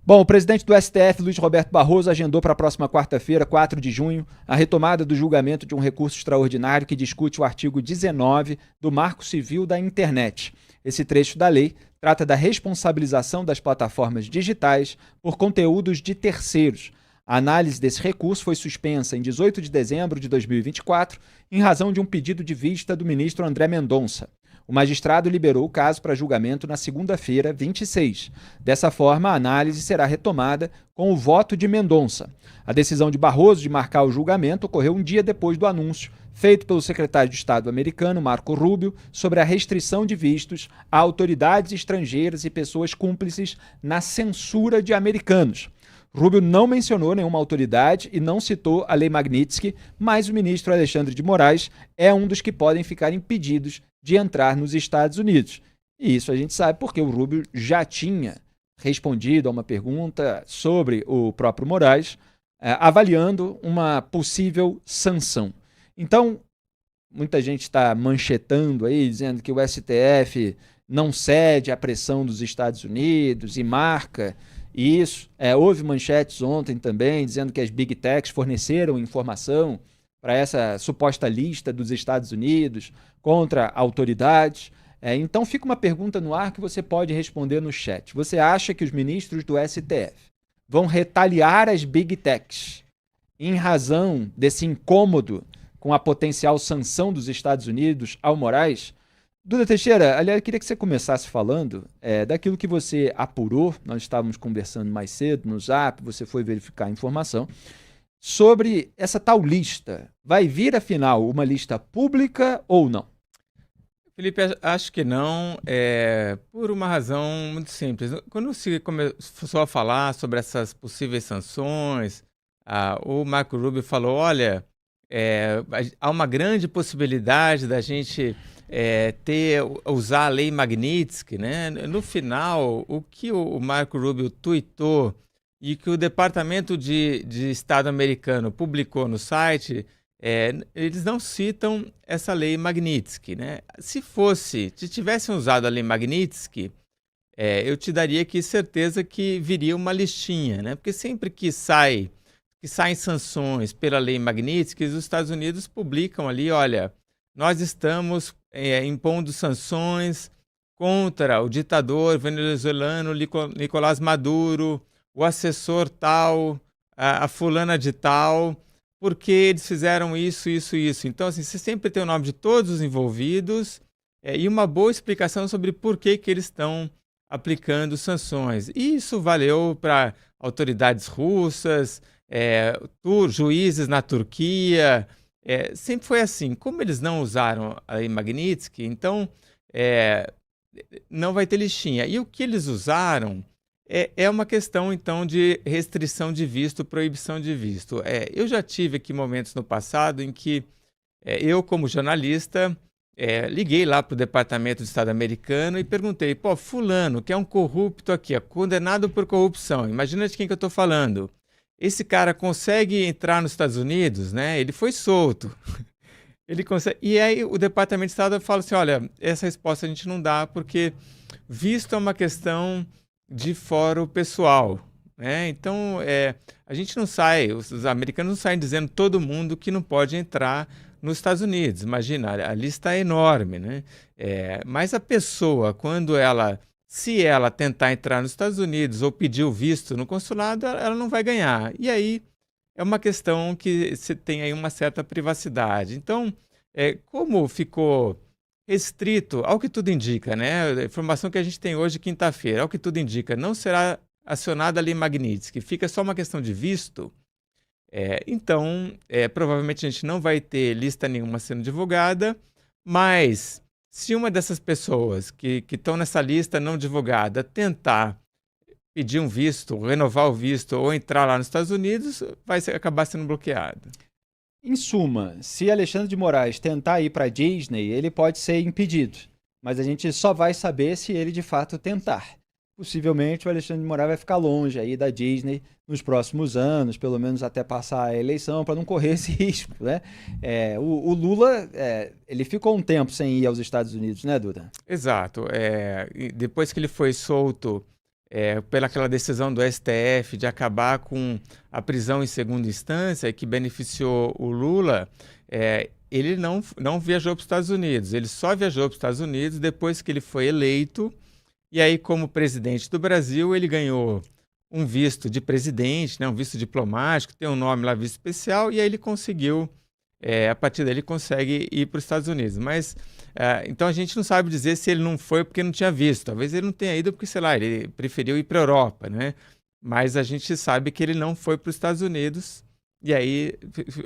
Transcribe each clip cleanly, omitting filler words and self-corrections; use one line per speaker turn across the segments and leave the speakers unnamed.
Bom, o presidente do STF, Luiz Roberto Barroso, agendou para a próxima quarta-feira, 4 de junho, a retomada do julgamento de um recurso extraordinário que discute o artigo 19 do Marco Civil da Internet. Esse trecho da lei trata da responsabilização das plataformas digitais por conteúdos de terceiros. A análise desse recurso foi suspensa em 18 de dezembro de 2024, em razão de um pedido de vista do ministro André Mendonça. O magistrado liberou o caso para julgamento na segunda-feira, 26. Dessa forma, a análise será retomada com o voto de Mendonça. A decisão de Barroso de marcar o julgamento ocorreu um dia depois do anúncio feito pelo secretário de Estado americano, Marco Rubio, sobre a restrição de vistos a autoridades estrangeiras e pessoas cúmplices na censura de americanos. Rubio não mencionou nenhuma autoridade e não citou a Lei Magnitsky, mas o ministro Alexandre de Moraes é um dos que podem ficar impedidos de entrar nos Estados Unidos. E isso a gente sabe porque o Rubio já tinha respondido a uma pergunta sobre o próprio Moraes, avaliando uma possível sanção. Então, muita gente está manchetando aí, dizendo que o STF não cede à pressão dos Estados Unidos e marca isso. Houve manchetes ontem também dizendo que as Big Techs forneceram informação para essa suposta lista dos Estados Unidos contra autoridades. Então fica uma pergunta no ar que você pode responder no chat. Você acha que os ministros do STF vão retaliar as Big Techs em razão desse incômodo com a potencial sanção dos Estados Unidos ao Moraes? Duda Teixeira, aliás, eu queria que você começasse falando daquilo que você apurou. Nós estávamos conversando mais cedo no Zap, você foi verificar a informação sobre essa tal lista. Vai vir, afinal, uma lista pública ou não?
Felipe, acho que não, por uma razão muito simples. Quando se começou a falar sobre essas possíveis sanções, o Marco Rubio falou, olha, há uma grande possibilidade da gente usar a Lei Magnitsky, né? No final, o que o Marco Rubio tuitou e que o Departamento de Estado americano publicou no site, eles não citam essa Lei Magnitsky, né? Se tivessem usado a Lei Magnitsky, eu te daria aqui certeza que viria uma listinha, né? Porque sempre que saem sanções pela Lei Magnitsky, os Estados Unidos publicam ali, olha, nós estamos impondo sanções contra o ditador venezuelano Nicolás Maduro, o assessor tal, a fulana de tal, porque eles fizeram isso, isso, isso. Então, assim, você sempre tem o nome de todos os envolvidos e uma boa explicação sobre por que eles estão aplicando sanções. E isso valeu para autoridades russas, juízes na Turquia. Sempre foi assim. Como eles não usaram a Lei Magnitsky, então não vai ter listinha. E o que eles usaram é uma questão, então, de restrição de visto, proibição de visto. Eu já tive aqui momentos no passado em que eu, como jornalista, liguei lá para o Departamento de Estado americano e perguntei, fulano, que é um corrupto aqui, condenado por corrupção, imagina de quem que eu estou falando. Esse cara consegue entrar nos Estados Unidos, né? Ele foi solto. Ele consegue. E aí o Departamento de Estado fala assim, olha, essa resposta a gente não dá porque visto é uma questão de fórum pessoal, né? Então, a gente não sai, os americanos não saem dizendo todo mundo que não pode entrar nos Estados Unidos. Imagina, a lista é enorme, né? Mas a pessoa, se ela tentar entrar nos Estados Unidos ou pedir o visto no consulado, ela não vai ganhar. E aí é uma questão que você tem aí uma certa privacidade. Então, como ficou restrito, ao que tudo indica, né? A informação que a gente tem hoje, quinta-feira, ao que tudo indica, não será acionada a Lei Magnitsky, fica só uma questão de visto. Então, provavelmente a gente não vai ter lista nenhuma sendo divulgada, mas se uma dessas pessoas que estão nessa lista não divulgada tentar pedir um visto, renovar o visto ou entrar lá nos Estados Unidos, vai acabar sendo bloqueado.
Em suma, se Alexandre de Moraes tentar ir para a Disney, ele pode ser impedido. Mas a gente só vai saber se ele de fato tentar. Possivelmente o Alexandre de Moraes vai ficar longe aí da Disney nos próximos anos, pelo menos até passar a eleição, para não correr esse risco, né? O Lula, ele ficou um tempo sem ir aos Estados Unidos, né, Duda?
Exato. Depois que ele foi solto pelaquela decisão do STF de acabar com a prisão em segunda instância, que beneficiou o Lula, ele não viajou para os Estados Unidos. Ele só viajou para os Estados Unidos depois que ele foi eleito. E aí, como presidente do Brasil, ele ganhou um visto de presidente, né, um visto diplomático, tem um nome lá, visto especial, e aí ele conseguiu, a partir daí ele consegue ir para os Estados Unidos. Mas, então a gente não sabe dizer se ele não foi porque não tinha visto. Talvez ele não tenha ido porque, sei lá, ele preferiu ir para a Europa, né? Mas a gente sabe que ele não foi para os Estados Unidos, e aí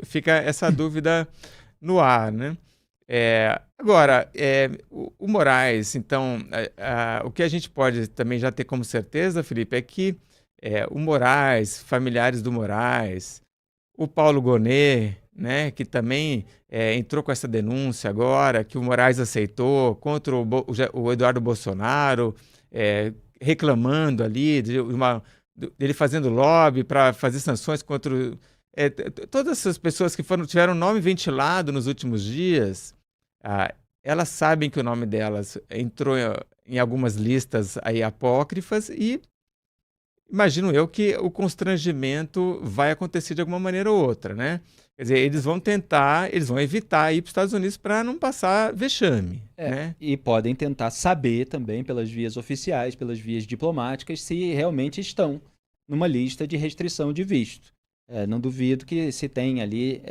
fica essa dúvida no ar, né? Agora, o Moraes, então, o que a gente pode também já ter como certeza, Felipe, é que o Moraes, familiares do Moraes, o Paulo Gonet, né, que também entrou com essa denúncia agora, que o Moraes aceitou contra o Eduardo Bolsonaro, reclamando ali dele fazendo lobby para fazer sanções contra todas essas pessoas que tiveram nome ventilado nos últimos dias. Elas sabem que o nome delas entrou em algumas listas aí apócrifas e imagino eu que o constrangimento vai acontecer de alguma maneira ou outra, né? Quer dizer, eles vão evitar ir para os Estados Unidos para não passar vexame, né?
E podem tentar saber também pelas vias oficiais, pelas vias diplomáticas, se realmente estão numa lista de restrição de visto. Não duvido que se tem ali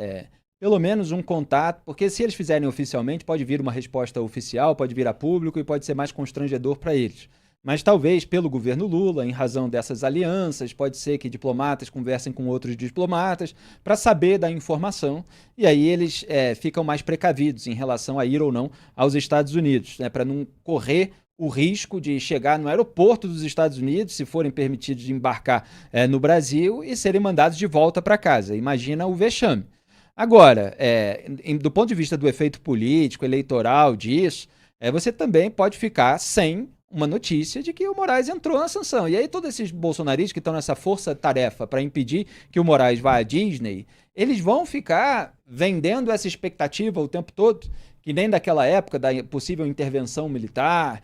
pelo menos um contato, porque se eles fizerem oficialmente, pode vir uma resposta oficial, pode vir a público e pode ser mais constrangedor para eles. Mas talvez pelo governo Lula, em razão dessas alianças, pode ser que diplomatas conversem com outros diplomatas para saber da informação, e aí eles ficam mais precavidos em relação a ir ou não aos Estados Unidos, né, para não correr o risco de chegar no aeroporto dos Estados Unidos, se forem permitidos de embarcar no Brasil, e serem mandados de volta para casa. Imagina o vexame. Agora, do ponto de vista do efeito político, eleitoral disso, você também pode ficar sem uma notícia de que o Moraes entrou na sanção. E aí todos esses bolsonaristas que estão nessa força-tarefa para impedir que o Moraes vá à Disney, eles vão ficar vendendo essa expectativa o tempo todo, que nem daquela época da possível intervenção militar,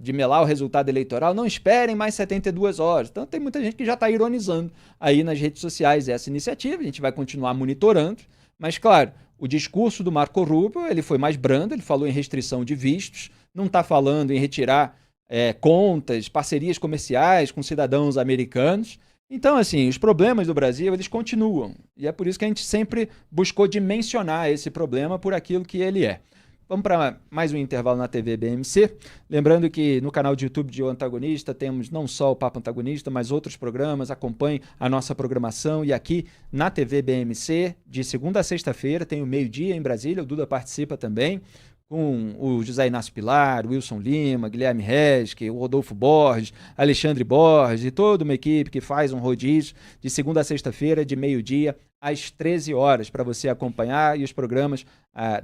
de melar o resultado eleitoral. Não esperem mais 72 horas. Então tem muita gente que já está ironizando aí nas redes sociais essa iniciativa. A gente vai continuar monitorando, mas claro, o discurso do Marco Rubio ele foi mais brando, ele falou em restrição de vistos, não está falando em retirar contas, parcerias comerciais com cidadãos americanos. Então, assim, os problemas do Brasil, eles continuam. E é por isso que a gente sempre buscou dimensionar esse problema por aquilo que ele é. Vamos para mais um intervalo na TV BMC. Lembrando que no canal de YouTube de O Antagonista temos não só o Papo Antagonista, mas outros programas. Acompanhe a nossa programação. E aqui na TV BMC, de segunda a sexta-feira, tem o meio-dia em Brasília. O Duda participa também, com o José Inácio Pilar, o Wilson Lima, Guilherme Resque, o Rodolfo Borges, Alexandre Borges e toda uma equipe que faz um rodízio de segunda a sexta-feira, de meio-dia às 13 horas, para você acompanhar, e os programas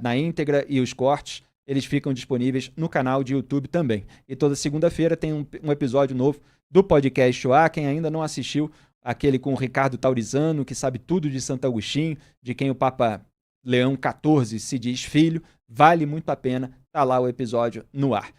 na íntegra e os cortes, eles ficam disponíveis no canal de YouTube também. E toda segunda-feira tem um episódio novo do podcast OA. Quem ainda não assistiu, aquele com o Ricardo Taurizano, que sabe tudo de Santo Agostinho, de quem o Papa Leão XIV se diz filho, vale muito a pena, tá lá o episódio no ar.